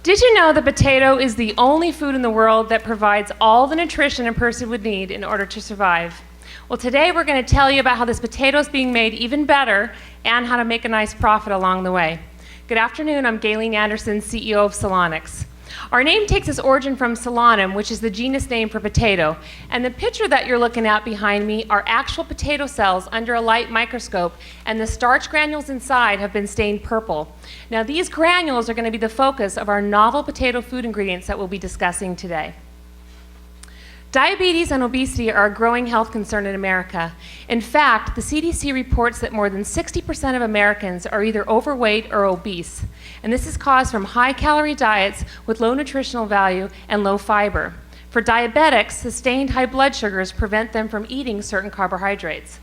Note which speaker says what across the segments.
Speaker 1: Did you know the potato is the only food in the world that provides all the nutrition a person would need in order to survive? Well, today we're going to tell you about how this potato is being made even better and how to make a nice profit along the way. Good afternoon, I'm Gayleen Anderson, CEO of Solanux. Our name takes its origin from Solanum, which is the genus name for potato. And the picture that you're looking at behind me are actual potato cells under a light microscope, and the starch granules inside have been stained purple. Now, these granules are going to be the focus of our novel potato food ingredients that we'll be discussing today. Diabetes and obesity are a growing health concern in America. In fact, the CDC reports that more than 60% of Americans are either overweight or obese. And this is caused from high-calorie diets with low nutritional value and low fiber. For diabetics, sustained high blood sugars prevent them from eating certain carbohydrates.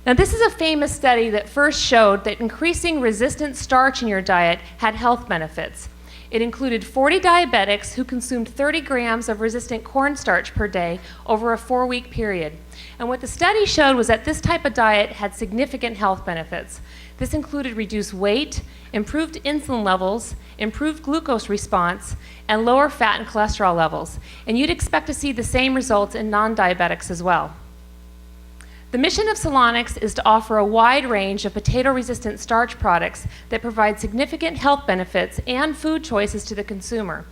Speaker 1: Now, this is a famous study that first showed that increasing resistant starch in your diet had health benefits. It included 40 diabetics who consumed 30 grams of resistant cornstarch per day over a 4-week period. And what the study showed was that this type of diet had significant health benefits. This included reduced weight, improved insulin levels, improved glucose response, and lower fat and cholesterol levels. And you'd expect to see the same results in non-diabetics as well. The mission of Solanux is to offer a wide range of potato-resistant starch products that provide significant health benefits and food choices to the consumer.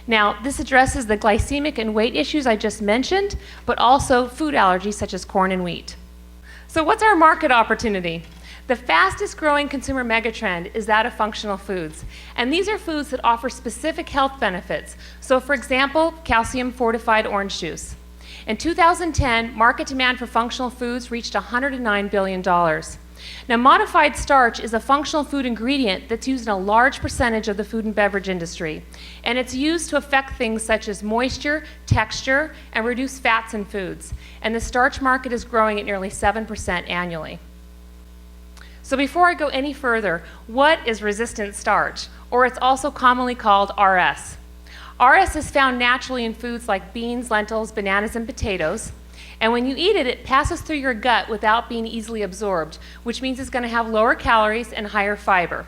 Speaker 1: Now, this addresses the glycemic and weight issues I just mentioned, but also food allergies such as corn and wheat. So what's our market opportunity? The fastest growing consumer megatrend is that of functional foods. And these are foods that offer specific health benefits. So for example, calcium fortified orange juice. In 2010, market demand for functional foods reached $109 billion. Now, modified starch is a functional food ingredient that's used in a large percentage of the food and beverage industry. And it's used to affect things such as moisture, texture, and reduce fats in foods. And the starch market is growing at nearly 7% annually. So before I go any further, what is resistant starch? Or it's also commonly called RS. RS is found naturally in foods like beans, lentils, bananas, and potatoes. And when you eat it, it passes through your gut without being easily absorbed, which means it's going to have lower calories and higher fiber.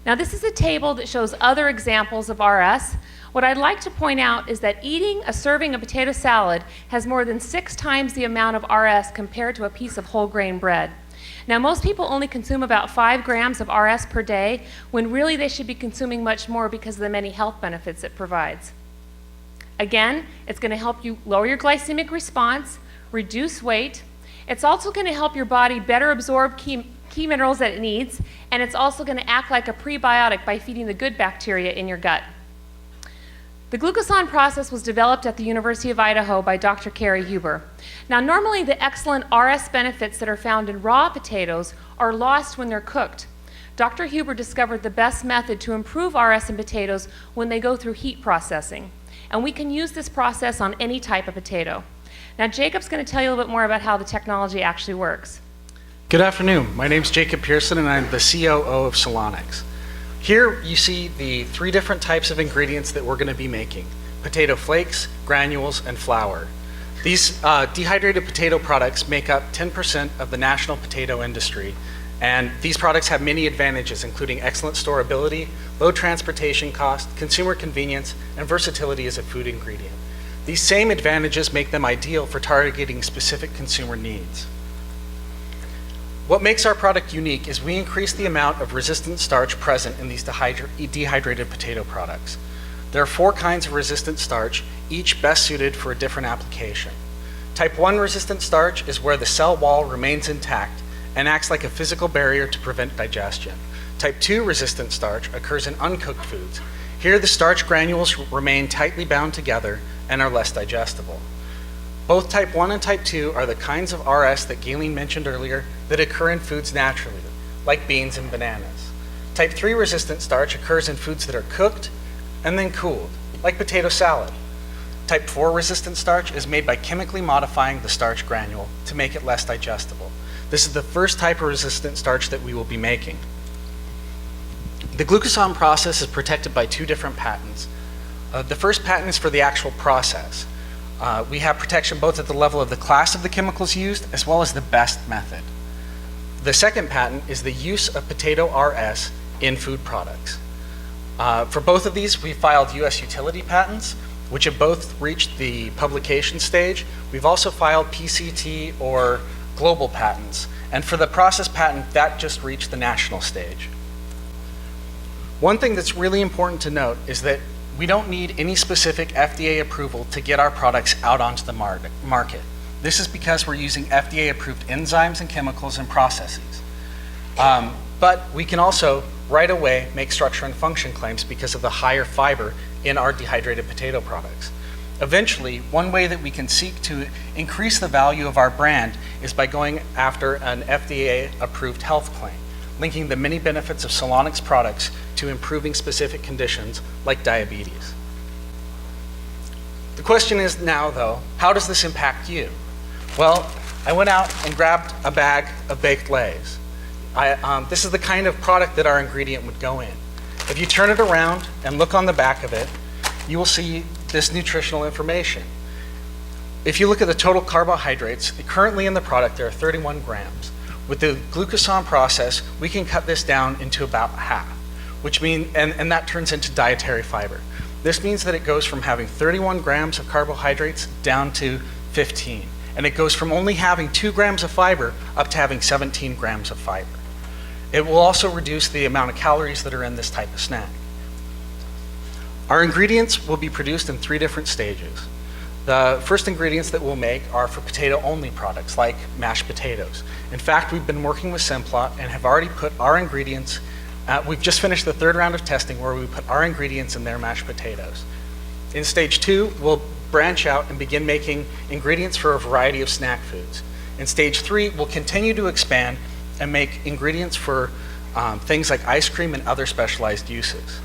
Speaker 1: Now, this is a table that shows other examples of RS. What I'd like to point out is that eating a serving of potato salad has more than 6 times the amount of RS compared to a piece of whole grain bread. Now, most people only consume about 5 grams of RS per day, when really they should be consuming much more because of the many health benefits it provides. Again, it's going to help you lower your glycemic response, reduce weight. It's also going to help your body better absorb key minerals that it needs, and it's also going to act like a prebiotic by feeding the good bacteria in your gut. The glucagon process was developed at the University of Idaho by Dr. Carrie Huber. Now, normally the excellent RS benefits that are found in raw potatoes are lost when they're cooked. Dr. Huber discovered the best method to improve RS in potatoes when they go through heat processing. And we can use this process on any type of potato. Now, Jacob's going to tell you a little bit more about how the technology actually works.
Speaker 2: Good afternoon. My name is Jacob Pearson, and I'm the COO of Solanux. Here you see the 3 different types of ingredients that we're going to be making: potato flakes, granules, and flour. These dehydrated potato products make up 10% of the national potato industry, and these products have many advantages, including excellent storability, low transportation cost, consumer convenience, and versatility as a food ingredient. These same advantages make them ideal for targeting specific consumer needs. What makes our product unique is we increase the amount of resistant starch present in these dehydrated potato products. There are 4 kinds of resistant starch, each best suited for a different application. Type 1 resistant starch is where the cell wall remains intact and acts like a physical barrier to prevent digestion. Type 2 resistant starch occurs in uncooked foods. Here, the starch granules remain tightly bound together and are less digestible. Both type 1 and type 2 are the kinds of RS that Gayleen mentioned earlier that occur in foods naturally, like beans and bananas. Type 3 resistant starch occurs in foods that are cooked and then cooled, like potato salad. Type 4 resistant starch is made by chemically modifying the starch granule to make it less digestible. This is the first type of resistant starch that we will be making. The glucagon process is protected by 2 different patents. The first patent is for the actual process. We have protection both at the level of the class of the chemicals used as well as the best method. The second patent is the use of potato RS in food products. For both of these, we filed US utility patents, which have both reached the publication stage. We've also filed PCT or global patents. And for the process patent, that just reached the national stage. One thing that's really important to note is that we don't need any specific FDA approval to get our products out onto the market. This is because we're using FDA-approved enzymes and chemicals and processes. But we can also right away make structure and function claims because of the higher fiber in our dehydrated potato products. Eventually, one way that we can seek to increase the value of our brand is by going after an FDA-approved health claim, linking the many benefits of Solanux products to improving specific conditions like diabetes. The question is now, though, how does this impact you? Well, I went out and grabbed a bag of baked Lays. This is the kind of product that our ingredient would go in. If you turn it around and look on the back of it, you will see this nutritional information. If you look at the total carbohydrates, currently in the product there are 31 grams. With the glucagon process, we can cut this down into about half, which means, and that turns into dietary fiber. This means that it goes from having 31 grams of carbohydrates down to 15. And it goes from only having 2 grams of fiber up to having 17 grams of fiber. It will also reduce the amount of calories that are in this type of snack. Our ingredients will be produced in 3 different stages. The first ingredients that we'll make are for potato-only products like mashed potatoes. In fact, we've been working with Simplot and have already put our ingredients, we've just finished the 3rd round of testing where we put our ingredients in their mashed potatoes. In stage 2, we'll branch out and begin making ingredients for a variety of snack foods. In stage 3, we'll continue to expand and make ingredients for things like ice cream and other specialized uses.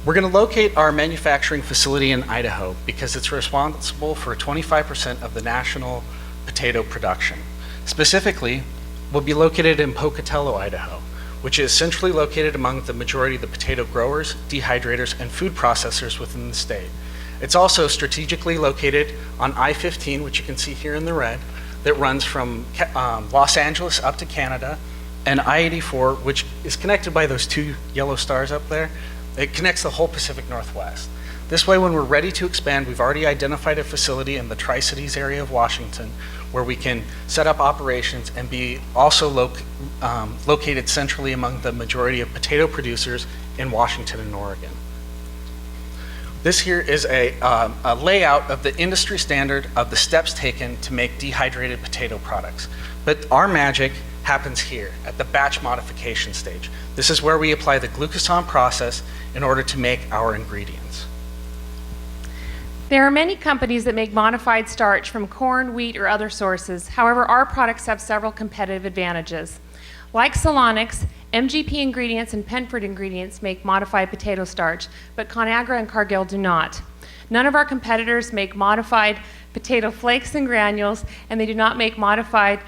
Speaker 2: We're going to locate our manufacturing facility in Idaho because it's responsible for 25% of the national potato production. Specifically, we'll be located in Pocatello, Idaho, which is centrally located among the majority of the potato growers, dehydrators, and food processors within the state. It's also strategically located on I-15, which you can see here in the red, that runs from Los Angeles up to Canada, and I-84, which is connected by those 2 yellow stars up there. It connects the whole Pacific Northwest. This way, when we're ready to expand, we've already identified a facility in the Tri-Cities area of Washington where we can set up operations and be also located centrally among the majority of potato producers in Washington and Oregon. This here is a layout of the industry standard of the steps taken to make dehydrated potato products. But our magic happens here at the batch modification stage. This is where we apply the glucagon process in order to make our ingredients.
Speaker 1: There are many companies that make modified starch from corn, wheat, or other sources. However, our products have several competitive advantages. Like Solanux, MGP Ingredients and Penford Ingredients make modified potato starch, but Conagra and Cargill do not. None of our competitors make modified potato flakes and granules, and they do not make modified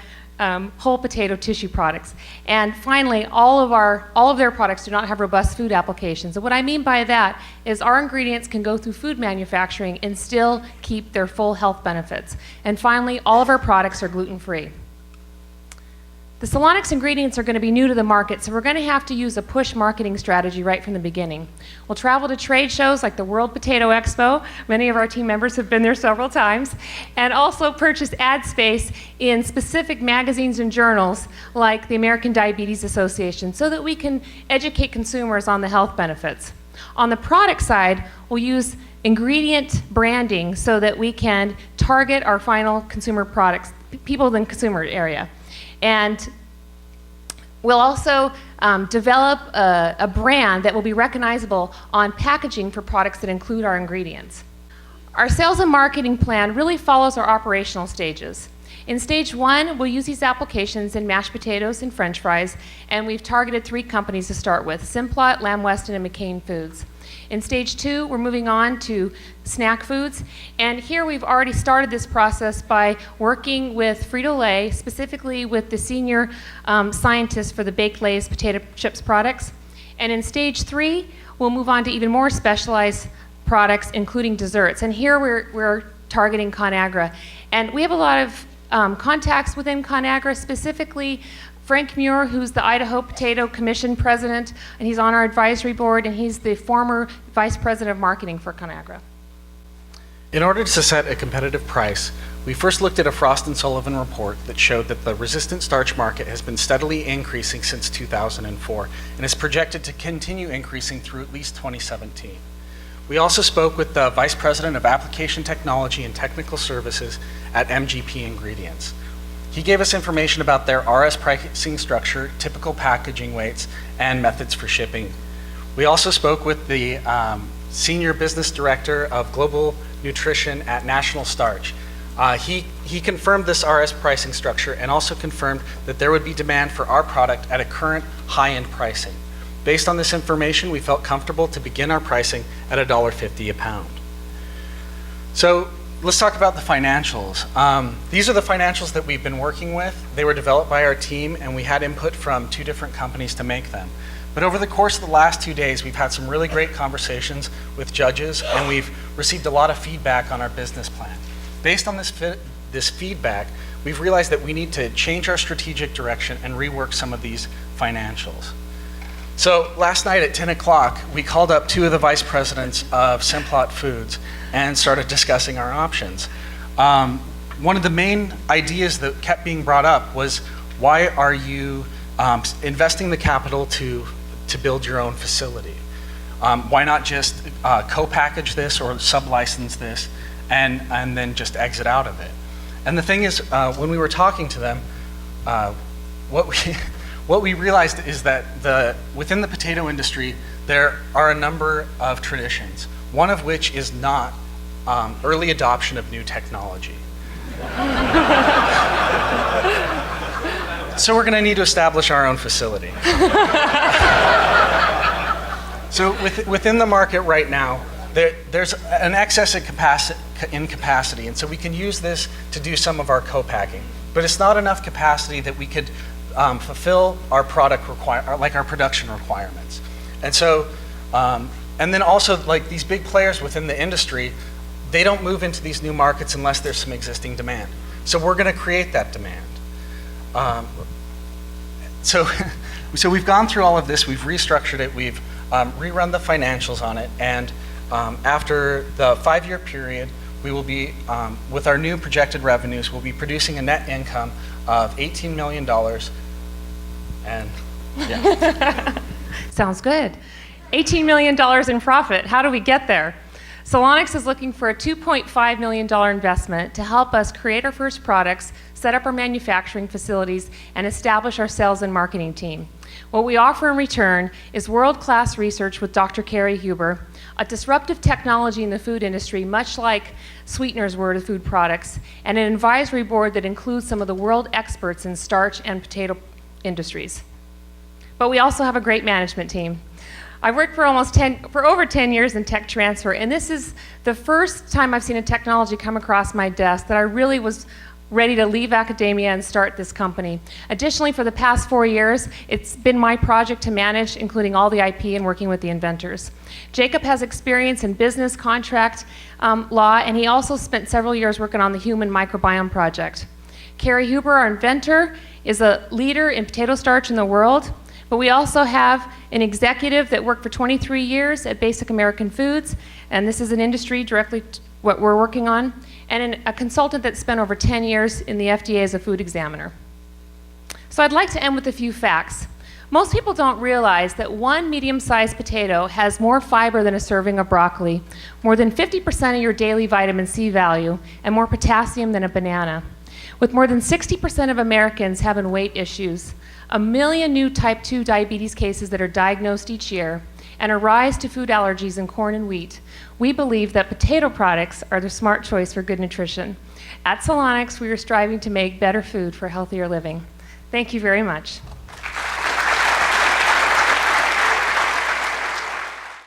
Speaker 1: whole potato tissue products. And finally, all of their products do not have robust food applications. And what I mean by that is our ingredients can go through food manufacturing and still keep their full health benefits. And finally, all of our products are gluten-free. The Solanux ingredients are going to be new to the market, so we're going to have to use a push marketing strategy right from the beginning. We'll travel to trade shows like the World Potato Expo. Many of our team members have been there several times. And also purchase ad space in specific magazines and journals like the American Diabetes Association so that we can educate consumers on the health benefits. On the product side, we'll use ingredient branding so that we can target our final consumer products, people in the consumer area. And we'll also develop a brand that will be recognizable on packaging for products that include our ingredients. Our sales and marketing plan really follows our operational stages. In stage 1, we'll use these applications in mashed potatoes and French fries, and we've targeted 3 companies to start with: Simplot, Lamb Weston, and McCain Foods. In stage 2, we're moving on to snack foods, and here we've already started this process by working with Frito-Lay, specifically with the senior scientist for the Baked Lay's potato chips products. And in stage 3, we'll move on to even more specialized products, including desserts. And here we're targeting Conagra. And we have a lot of contacts within Conagra, specifically Frank Muir, who's the Idaho Potato Commission president, and he's on our advisory board, and he's the former vice president of marketing for Conagra.
Speaker 2: In order to set a competitive price, we first looked at a Frost & Sullivan report that showed that the resistant starch market has been steadily increasing since 2004 and is projected to continue increasing through at least 2017. We also spoke with the Vice President of Application Technology and Technical Services at MGP Ingredients. He gave us information about their RS pricing structure, typical packaging weights, and methods for shipping. We also spoke with the Senior Business Director of Global Nutrition at National Starch. He confirmed this RS pricing structure and also confirmed that there would be demand for our product at a current high-end pricing. Based on this information, we felt comfortable to begin our pricing at $1.50 a pound. So let's talk about the financials. These are the financials that we've been working with. They were developed by our team, and we had input from 2 different companies to make them. But over the course of the last 2 days, we've had some really great conversations with judges, and we've received a lot of feedback on our business plan. Based on this feedback, we've realized that we need to change our strategic direction and rework some of these financials. So last night at 10 o'clock, we called up 2 of the vice presidents of Simplot Foods and started discussing our options. One of the main ideas that kept being brought up was, why are you investing the capital to build your own facility? Why not just co-package this or sub-license this and then just exit out of it? And the thing is, when we were talking to them, what we realized is that within the potato industry, there are a number of traditions, one of which is not early adoption of new technology. So we're going to need to establish our own facility. So within the market right now, there's an excess in capacity, and so we can use this to do some of our co-packing. But it's not enough capacity that we could fulfill our our production requirements. And so, and then also, like, these big players within the industry, they don't move into these new markets unless there's some existing demand. So we're going to create that demand. So we've gone through all of this, we've restructured it, we've rerun the financials on it, and after the 5-year period, we will be, with our new projected revenues, we'll be producing a net income of $18 million. And yeah.
Speaker 1: Sounds good. $18 million in profit. How do we get there? Solanux is looking for a $2.5 million investment to help us create our first products, set up our manufacturing facilities, and establish our sales and marketing team. What we offer in return is world-class research with Dr. Carrie Huber, a disruptive technology in the food industry, much like sweeteners were to food products, and an advisory board that includes some of the world experts in starch and potato industries. But we also have a great management team. I've worked for over 10 years in tech transfer, and this is the first time I've seen a technology come across my desk that I really was ready to leave academia and start this company. Additionally, for the past 4 years, it's been my project to manage, including all the IP and working with the inventors. Jacob has experience in business, contract law, and he also spent several years working on the human microbiome project. Carrie Huber, our inventor, is a leader in potato starch in the world, but we also have an executive that worked for 23 years at Basic American Foods, and this is an industry directly what we're working on, and a consultant that spent over 10 years in the FDA as a food examiner. So I'd like to end with a few facts. Most people don't realize that one medium-sized potato has more fiber than a serving of broccoli, more than 50% of your daily vitamin C value, and more potassium than a banana. With more than 60% of Americans having weight issues, 1 million new type 2 diabetes cases that are diagnosed each year, and a rise to food allergies in corn and wheat, we believe that potato products are the smart choice for good nutrition. At Solanux, we are striving to make better food for healthier living. Thank you very much.